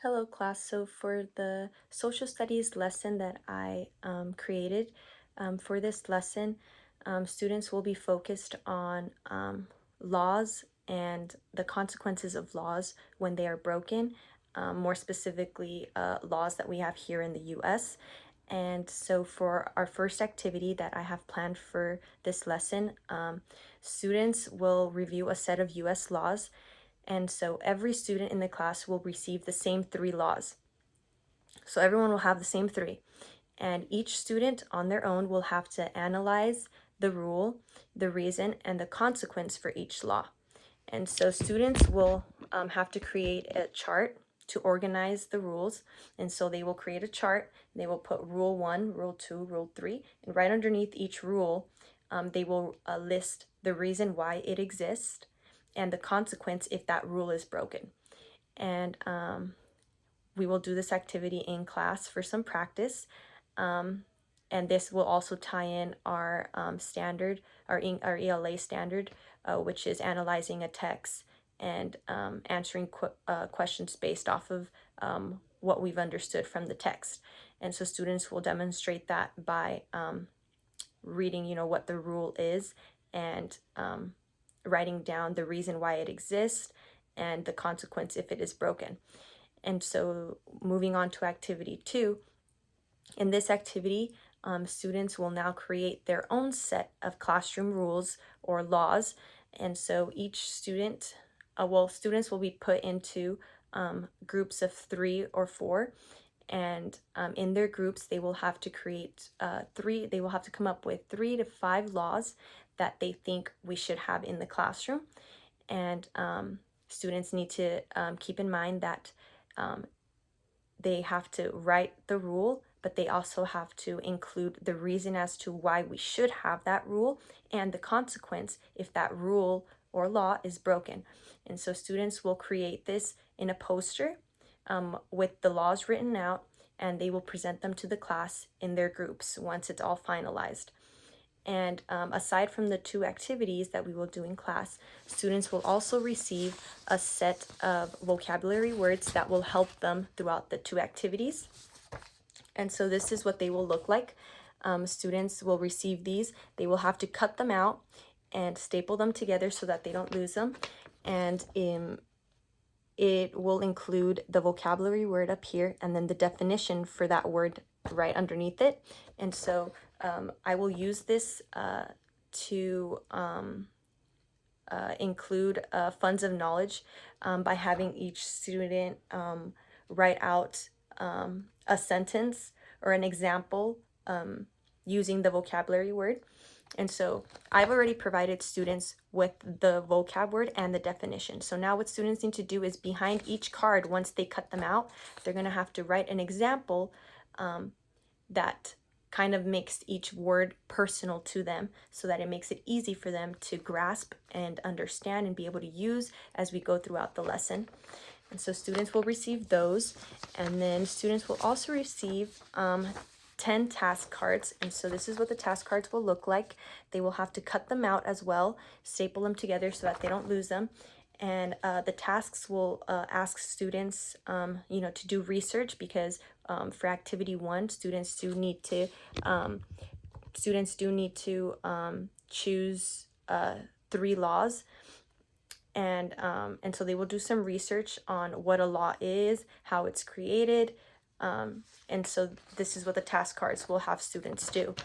Hello class, so for the social studies lesson that I created for this lesson, students will be focused on laws and the consequences of laws when they are broken, more specifically laws that we have here in the US. And so for our first activity that I have planned for this lesson, students will review a set of US laws, and so every student in the class will receive the same 3 laws. So everyone will have the same 3. And each student on their own will have to analyze the rule, the reason, and the consequence for each law. And so students will have to create a chart to organize the rules. And so they will create a chart. They will put rule 1, rule 2, rule 3, and right underneath each rule, they will list the reason why it exists and the consequence if that rule is broken. And we will do this activity in class for some practice. And this will also tie in our standard, our ELA standard, which is analyzing a text and answering questions based off of what we've understood from the text. And so students will demonstrate that by reading, what the rule is and writing down the reason why it exists and the consequence if it is broken. And so moving on to activity 2, in this activity, students will now create their own set of classroom rules or laws. And so each student, students will be put into groups of 3 or 4. And in their groups, they will have to create they will have to come up with 3 to 5 laws that they think we should have in the classroom. And students need to keep in mind that they have to write the rule, but they also have to include the reason as to why we should have that rule and the consequence if that rule or law is broken. And so students will create this in a poster with the laws written out, and they will present them to the class in their groups once it's all finalized. And aside from the 2 activities that we will do in class, students will also receive a set of vocabulary words that will help them throughout the 2 activities. And so this is what they will look like. Students will receive these. They will have to cut them out and staple them together so that they don't lose them. And it will include the vocabulary word up here and then the definition for that word right underneath it. And so I will use this to include funds of knowledge by having each student write out a sentence or an example using the vocabulary word. And so I've already provided students with the vocab word and the definition. So now what students need to do is behind each card, once they cut them out, they're going to have to write an example that kind of makes each word personal to them so that it makes it easy for them to grasp and understand and be able to use as we go throughout the lesson. And so students will receive those, and then students will also receive 10 task cards. And so this is what the task cards will look like. They will have to cut them out as well, staple them together so that they don't lose them. And the tasks will ask students, to do research, because for activity 1, students do need to choose 3 laws. And so they will do some research on what a law is, how it's created. And so this is what the task cards will have students do.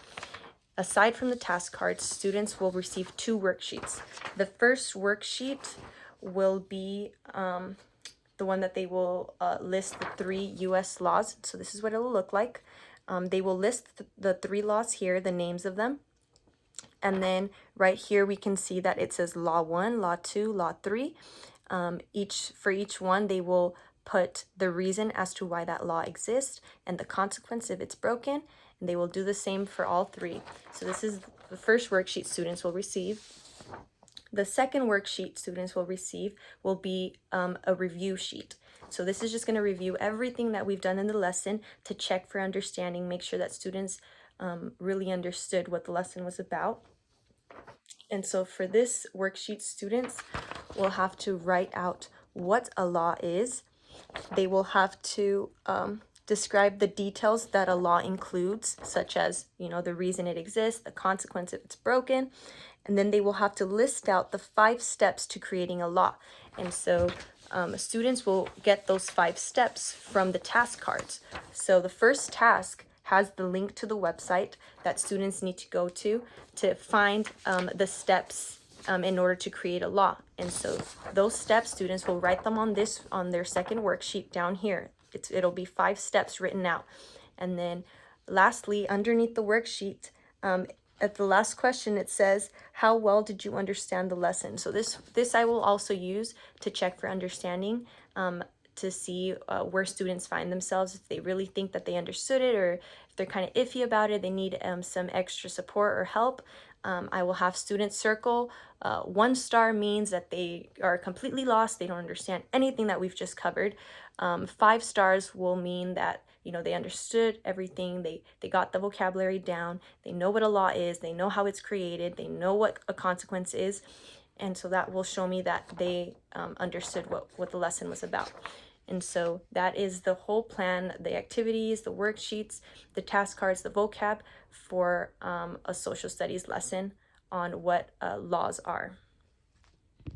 Aside from the task cards, students will receive 2 worksheets. The first worksheet will be the one that they will list the 3 US laws. So this is what it will look like. They will list the 3 laws here, the names of them. And then right here we can see that it says law 1, law 2, law 3. For each one, they will put the reason as to why that law exists and the consequence if it's broken. And they will do the same for all 3. So this is the first worksheet students will receive. The second worksheet students will receive will be a review sheet. So this is just going to review everything that we've done in the lesson to check for understanding, make sure that students really understood what the lesson was about. And so for this worksheet, students will have to write out what a law is, they will have to describe the details that a law includes, such as, the reason it exists, the consequence if it's broken, and then they will have to list out the 5 steps to creating a law. And so students will get those 5 steps from the task cards. So the first task has the link to the website that students need to go to find the steps in order to create a law. And so those steps, students will write them on their second worksheet down here. It'll be 5 steps written out. And then lastly, underneath the worksheet, at the last question, it says, how well did you understand the lesson? So this I will also use to check for understanding, to see where students find themselves, if they really think that they understood it, or if they're kind of iffy about it, they need some extra support or help. I will have students circle. 1 star means that they are completely lost, they don't understand anything that we've just covered. 5 stars will mean that they understood everything, they got the vocabulary down, they know what a law is, they know how it's created, they know what a consequence is, and so that will show me that they understood what the lesson was about. And so that is the whole plan, the activities, the worksheets, the task cards, the vocab for a social studies lesson on what laws are.